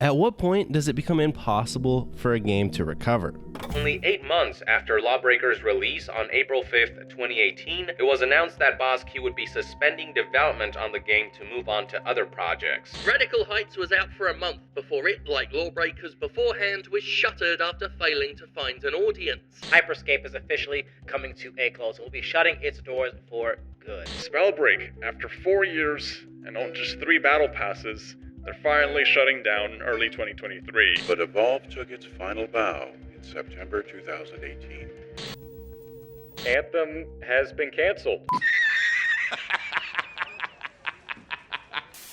At what point does it become impossible for a game to recover? Only 8 months after Lawbreaker's release on April 5th, 2018, it was announced that Boss Q would be suspending development on the game to move on to other projects. Radical Heights was out for a month before it, like Lawbreakers beforehand, was shuttered after failing to find an audience. Hyperscape is officially coming to a close. It will be shutting its doors for good. Spellbreak, after 4 years and on just 3 battle passes, they're finally shutting down early 2023. But Evolve took its final bow in September 2018. Anthem has been canceled.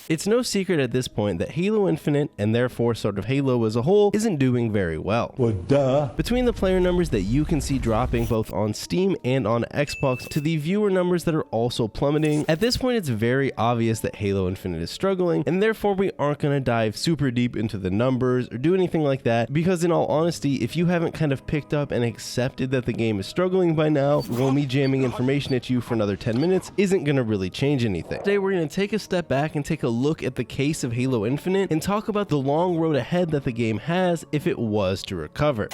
It's no secret at this point that Halo Infinite, and therefore sort of Halo as a whole, isn't doing very well. Well, duh. Between the player numbers that you can see dropping both on Steam and on Xbox to the viewer numbers that are also plummeting, at this point it's very obvious that Halo Infinite is struggling, and therefore we aren't going to dive super deep into the numbers or do anything like that, because in all honesty, if you haven't kind of picked up and accepted that the game is struggling by now, well, me jamming information at you for another 10 minutes isn't going to really change anything. Today we're going to take a step back and take a look at the case of Halo Infinite and talk about the long road ahead that the game has if it was to recover.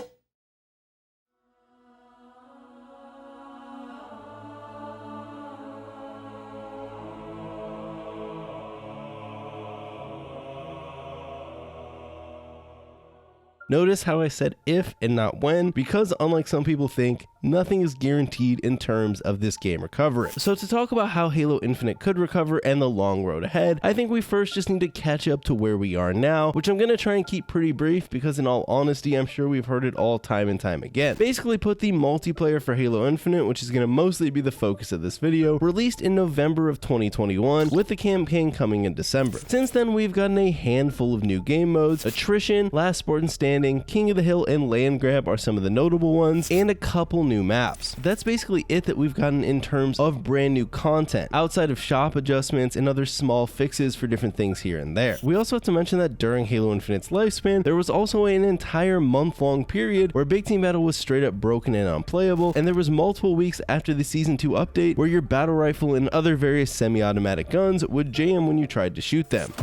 Notice how I said if and not when, because unlike some people think, nothing is guaranteed in terms of this game recovering. So to talk about how Halo Infinite could recover and the long road ahead, I think we first just need to catch up to where we are now, which I'm going to try and keep pretty brief because in all honesty, I'm sure we've heard it all time and time again. Basically put, the multiplayer for Halo Infinite, which is going to mostly be the focus of this video, released in November of 2021 with the campaign coming in December. Since then, we've gotten a handful of new game modes. Attrition, Last Spartan Standing, King of the Hill, and Land Grab are some of the notable ones, and a couple new maps. That's basically it that we've gotten in terms of brand new content, outside of shop adjustments and other small fixes for different things here and there. We also have to mention that during Halo Infinite's lifespan, there was also an entire month-long period where Big Team Battle was straight up broken and unplayable, and there was multiple weeks after the Season 2 update where your battle rifle and other various semi-automatic guns would jam when you tried to shoot them.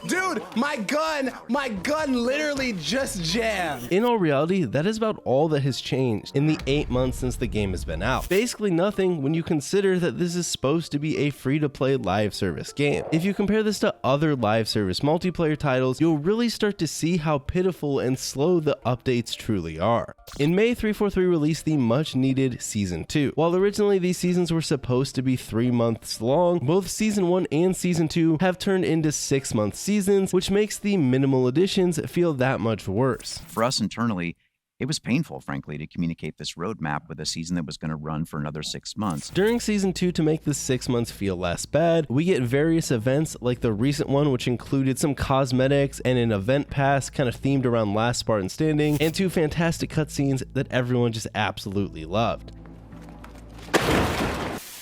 Dude, my gun literally just jammed. In all reality, that is about all that has changed in the 8 months since the game has been out. Basically nothing when you consider that this is supposed to be a free-to-play live service game. If you compare this to other live service multiplayer titles, you'll really start to see how pitiful and slow the updates truly are. In May, 343 released the much-needed Season 2. While originally these seasons were supposed to be 3 months long, both Season 1 and Season 2 have turned into 6-month seasons, which makes the minimal additions feel that much worse. For us internally, it was painful, frankly, to communicate this roadmap with a season that was going to run for another 6 months. During Season 2, to make the 6 months feel less bad, we get various events like the recent one, which included some cosmetics and an event pass kind of themed around Last Spartan Standing, and 2 fantastic cutscenes that everyone just absolutely loved.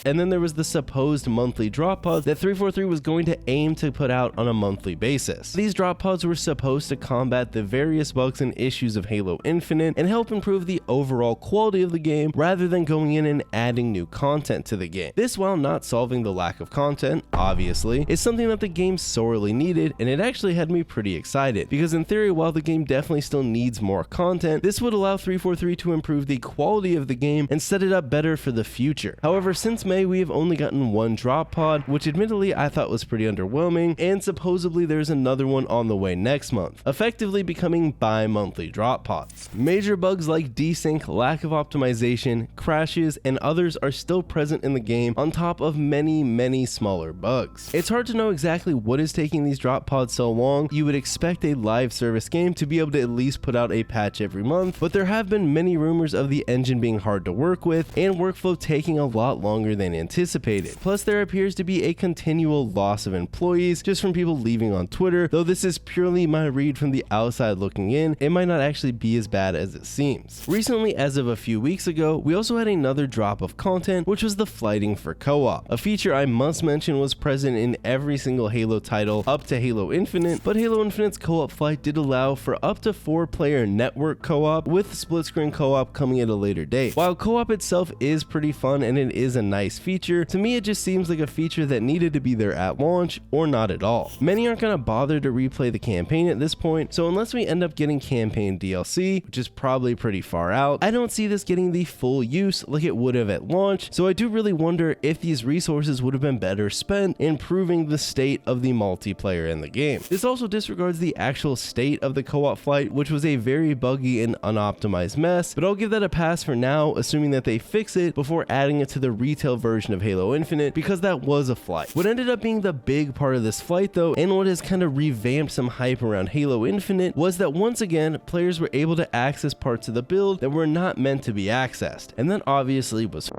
And then there was the supposed monthly drop pods that 343 was going to aim to put out on a monthly basis. These drop pods were supposed to combat the various bugs and issues of Halo Infinite and help improve the overall quality of the game rather than going in and adding new content to the game. This, while not solving the lack of content, obviously, is something that the game sorely needed, and it actually had me pretty excited, because in theory, while the game definitely still needs more content, this would allow 343 to improve the quality of the game and set it up better for the future. However, since May, we have only gotten 1 drop pod, which admittedly I thought was pretty underwhelming, and supposedly there's another one on the way next month, effectively becoming bi-monthly drop pods. Major bugs like desync, lack of optimization, crashes, and others are still present in the game on top of many smaller bugs. It's hard to know exactly what is taking these drop pods so long. You would expect a live service game to be able to at least put out a patch every month, but there have been many rumors of the engine being hard to work with and workflow taking a lot longer than anticipated. Plus, there appears to be a continual loss of employees just from people leaving on Twitter. Though this is purely my read from the outside looking in, it might not actually be as bad as it seems. Recently, as of a few weeks ago, we also had another drop of content, which was the flighting for co-op. A feature I must mention was present in every single Halo title up to Halo Infinite, but Halo Infinite's co-op flight did allow for up to 4-player network co-op, with split screen co-op coming at a later date. While co-op itself is pretty fun and it is a nice nice feature, to me it just seems like a feature that needed to be there at launch or not at all. Many aren't gonna bother to replay the campaign at this point, so unless we end up getting campaign DLC, which is probably pretty far out, I don't see this getting the full use like it would have at launch, so I do really wonder if these resources would have been better spent improving the state of the multiplayer in the game. This also disregards the actual state of the co-op flight, which was a very buggy and unoptimized mess, but I'll give that a pass for now, assuming that they fix it before adding it to the retail version of Halo Infinite, because that was a flight. What ended up being the big part of this flight though, and what has kind of revamped some hype around Halo Infinite, was that once again, players were able to access parts of the build that were not meant to be accessed, and that obviously was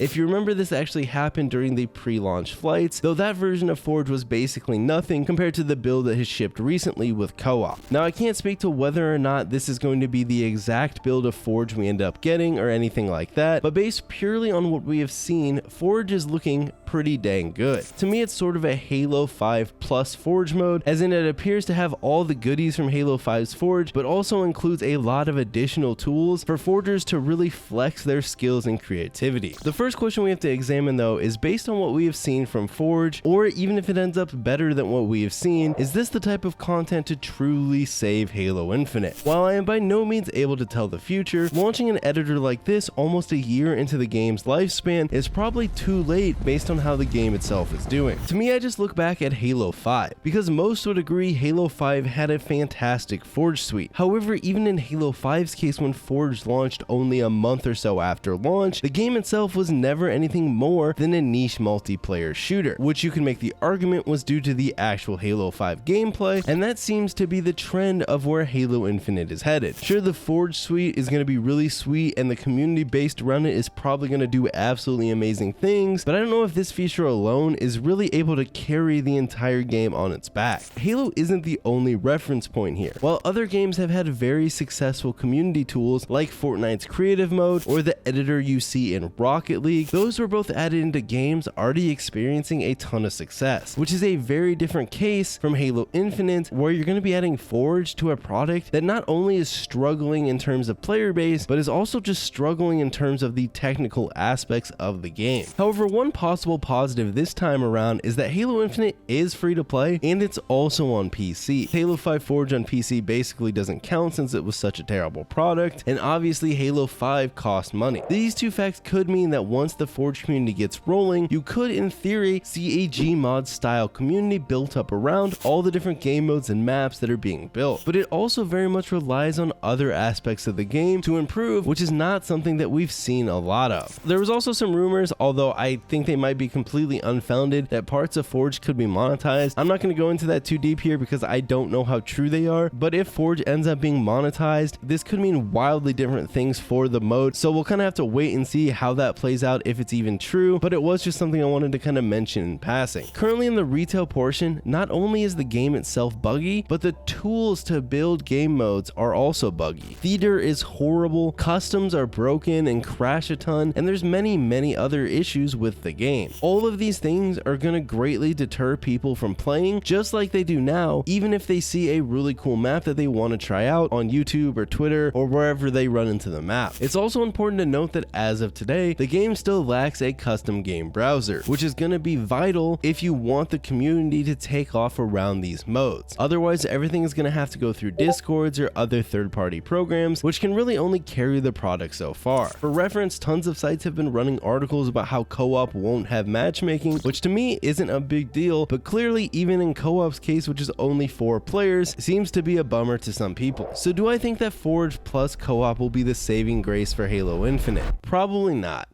If you remember, this actually happened during the pre-launch flights, though that version of Forge was basically nothing compared to the build that has shipped recently with CoOp. Now, I can't speak to whether or not this is going to be the exact build of Forge we end up getting or anything like that, but based purely on what we have seen, Forge is looking pretty dang good. To me, it's sort of a Halo 5 plus Forge mode, as in it appears to have all the goodies from Halo 5's Forge, but also includes a lot of additional tools for Forgers to really flex their skills and creativity. The first question we have to examine though is, based on what we have seen from Forge, or even if it ends up better than what we have seen, is this the type of content to truly save Halo Infinite? While I am by no means able to tell the future, launching an editor like this almost a year into the game's lifespan is probably too late based on how the game itself is doing. To me, I just look back at Halo 5, because most would agree Halo 5 had a fantastic Forge suite. However, even in Halo 5's case, when Forge launched only a month or so after launch, the game itself was never anything more than a niche multiplayer shooter, which you can make the argument was due to the actual Halo 5 gameplay, and that seems to be the trend of where Halo Infinite is headed. Sure, the Forge suite is going to be really sweet, and the community based around it is probably going to do absolutely amazing things, but I don't know if this feature alone is really able to carry the entire game on its back. Halo isn't the only reference point here. While other games have had very successful community tools like Fortnite's creative mode or the editor you see in Rocket League, those were both added into games already experiencing a ton of success, which is a very different case from Halo Infinite, where you're going to be adding Forge to a product that not only is struggling in terms of player base, but is also just struggling in terms of the technical aspects of the game. However, one possible positive this time around is that Halo Infinite is free to play, and it's also on PC. Halo 5 Forge on PC basically doesn't count since it was such a terrible product, and obviously Halo 5 cost money. These two facts could mean that once the Forge community gets rolling, you could in theory see a Gmod style community built up around all the different game modes and maps that are being built. But it also very much relies on other aspects of the game to improve, which is not something that we've seen a lot of. There was also some rumors, although I think they might be completely unfounded, that parts of Forge could be monetized. I'm not going to go into that too deep here because I don't know how true they are, but if Forge ends up being monetized, this could mean wildly different things for the mode, so we'll kind of have to wait and see how that plays out, if it's even true, but it was just something I wanted to kind of mention in passing. Currently in the retail portion, not only is the game itself buggy, but the tools to build game modes are also buggy. Theater is horrible, customs are broken and crash a ton, and there's many other issues with the game. All of these things are going to greatly deter people from playing, just like they do now, even if they see a really cool map that they want to try out on YouTube or Twitter or wherever they run into the map. It's also important to note that as of today, the game still lacks a custom game browser, which is going to be vital if you want the community to take off around these modes. Otherwise, everything is going to have to go through Discords or other third-party programs, which can really only carry the product so far. For reference, tons of sites have been running articles about how co-op won't have matchmaking, which to me isn't a big deal, but clearly even in co-op's case, which is only 4 players, seems to be a bummer to some people. So do I think that Forge plus co-op will be the saving grace for Halo Infinite? Probably not.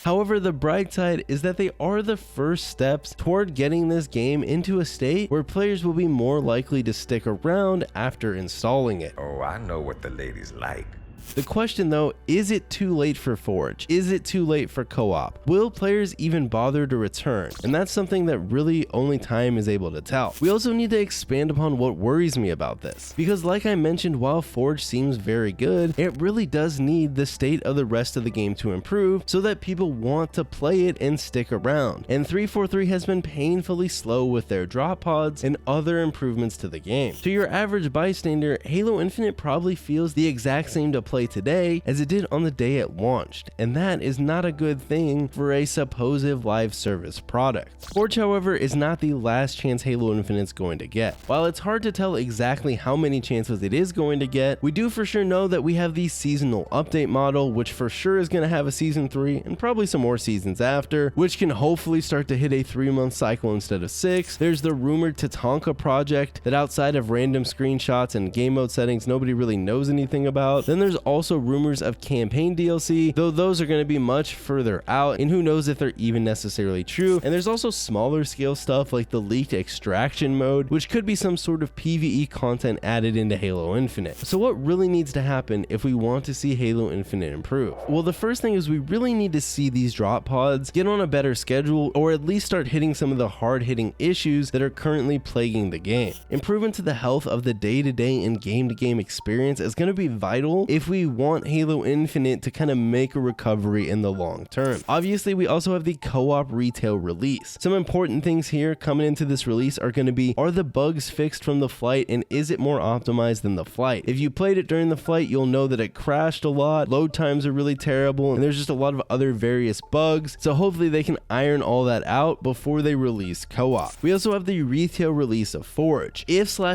However, the bright side is that they are the first steps toward getting this game into a state where players will be more likely to stick around after installing it. Oh, I know what the ladies like. The question though, is it too late for Forge? Is it too late for co-op? Will players even bother to return? And that's something that really only time is able to tell. We also need to expand upon what worries me about this, because like I mentioned, while Forge seems very good, it really does need the state of the rest of the game to improve so that people want to play it and stick around. And 343 has been painfully slow with their drop pods and other improvements to the game. To your average bystander, Halo Infinite probably feels the exact same to play today as it did on the day it launched, and that is not a good thing for a supposed live service product. Forge, however, is not the last chance Halo Infinite's going to get. While it's hard to tell exactly how many chances it is going to get, we do for sure know that we have the seasonal update model, which for sure is going to have a season 3 and probably some more seasons after, which can hopefully start to hit a 3-month cycle instead of 6. There's the rumored Tatanka project that outside of random screenshots and game mode settings nobody really knows anything about. Then there's also rumors of campaign DLC, though those are going to be much further out and who knows if they're even necessarily true. And there's also smaller scale stuff like the leaked extraction mode, which could be some sort of PvE content added into Halo Infinite. So what really needs to happen if we want to see Halo Infinite improve? Well, the first thing is we really need to see these drop pods get on a better schedule, or at least start hitting some of the hard-hitting issues that are currently plaguing the game. Improvement to the health of the day-to-day and game-to-game experience is going to be vital if we want Halo Infinite to kind of make a recovery in the long term. Obviously, we also have the co-op retail release. Some important things here coming into this release are going to be, are the bugs fixed from the flight and is it more optimized than the flight? If you played it during the flight, you'll know that it crashed a lot, load times are really terrible, and there's just a lot of other various bugs, so hopefully they can iron all that out before they release co-op. We also have the retail release of Forge.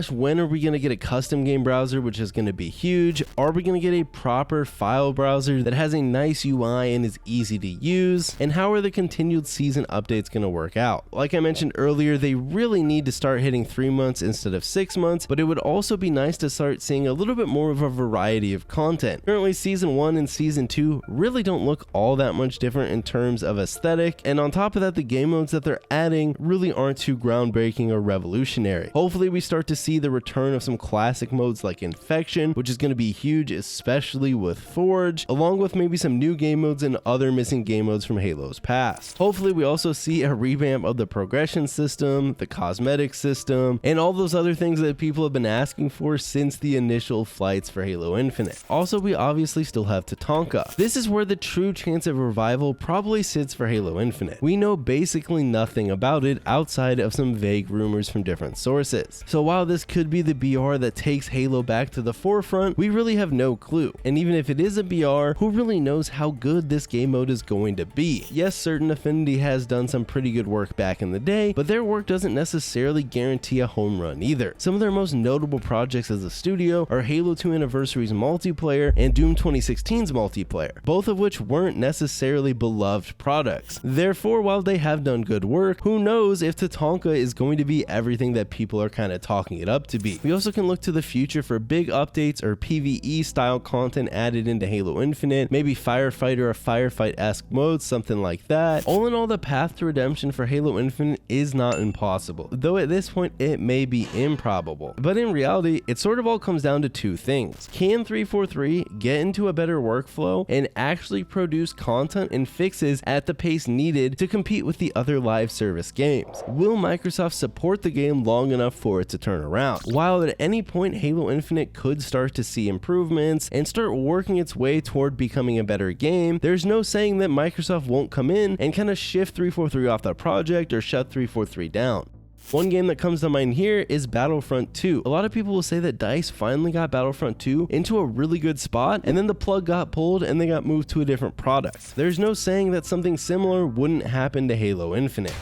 When are we going to get a custom game browser, which is going to be huge? Are we going to get a proper file browser that has a nice UI and is easy to use? And how are the continued season updates going to work out? Like I mentioned earlier, they really need to start hitting 3 months instead of 6 months, but it would also be nice to start seeing a little bit more of a variety of content. Currently, Season 1 and Season 2 really don't look all that much different in terms of aesthetic, and on top of that, the game modes that they're adding really aren't too groundbreaking or revolutionary. Hopefully, we start to see the return of some classic modes like Infection, which is going to be huge, especially with Forge, along with maybe some new game modes and other missing game modes from Halo's past. Hopefully, we also see a revamp of the progression system, the cosmetic system, and all those other things that people have been asking for since the initial flights for Halo Infinite. Also, we obviously still have Tatanka. This is where the true chance of revival probably sits for Halo Infinite. We know basically nothing about it outside of some vague rumors from different sources. So while this could be the BR that takes Halo back to the forefront, we really have no clue. And even if it is a BR, who really knows how good this game mode is going to be? Yes, Certain Affinity has done some pretty good work back in the day, but their work doesn't necessarily guarantee a home run either. Some of their most notable projects as a studio are Halo 2 Anniversary's multiplayer and Doom 2016's multiplayer, both of which weren't necessarily beloved products. Therefore, while they have done good work, who knows if Tatanka is going to be everything that people are kind of talking it up to be. We also can look to the future for big updates or PvE style content added into Halo Infinite, maybe Firefighter or Firefight-esque modes, something like that. All in all, the path to redemption for Halo Infinite is not impossible, though at this point it may be improbable. But in reality, it sort of all comes down to two things. Can 343 get into a better workflow and actually produce content and fixes at the pace needed to compete with the other live service games? Will Microsoft support the game long enough for it to turn around? While at any point Halo Infinite could start to see improvements and start working its way toward becoming a better game, there's no saying that Microsoft won't come in and kind of shift 343 off the project or shut 343 down. One game that comes to mind here is Battlefront 2. A lot of people will say that DICE finally got Battlefront 2 into a really good spot, and then the plug got pulled and they got moved to a different product. There's no saying that something similar wouldn't happen to Halo Infinite.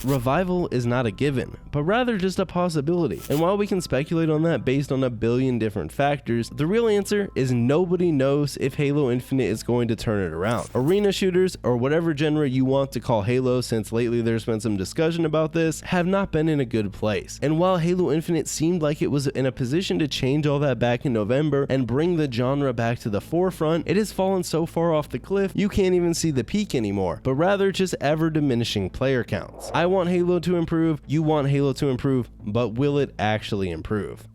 Revival is not a given, but rather just a possibility. And while we can speculate on that based on a billion different factors, the real answer is nobody knows if Halo Infinite is going to turn it around. Arena shooters, or whatever genre you want to call Halo, since lately there's been some discussion about this, have not been in a good place. And while Halo Infinite seemed like it was in a position to change all that back in November and bring the genre back to the forefront, it has fallen so far off the cliff you can't even see the peak anymore, but rather just ever diminishing player counts. I want Halo to improve, you want Halo to improve, but will it actually improve?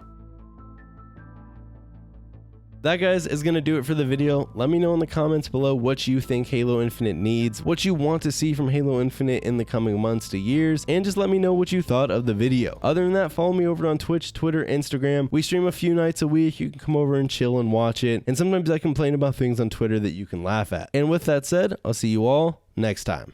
That, guys, is going to do it for the video. Let me know in the comments below what you think Halo Infinite needs, what you want to see from Halo Infinite in the coming months to years, and just let me know what you thought of the video. Other than that, follow me over on Twitch, Twitter, Instagram. We stream a few nights a week. You can come over and chill and watch it, and sometimes I complain about things on Twitter that you can laugh at. And with that said, I'll see you all next time.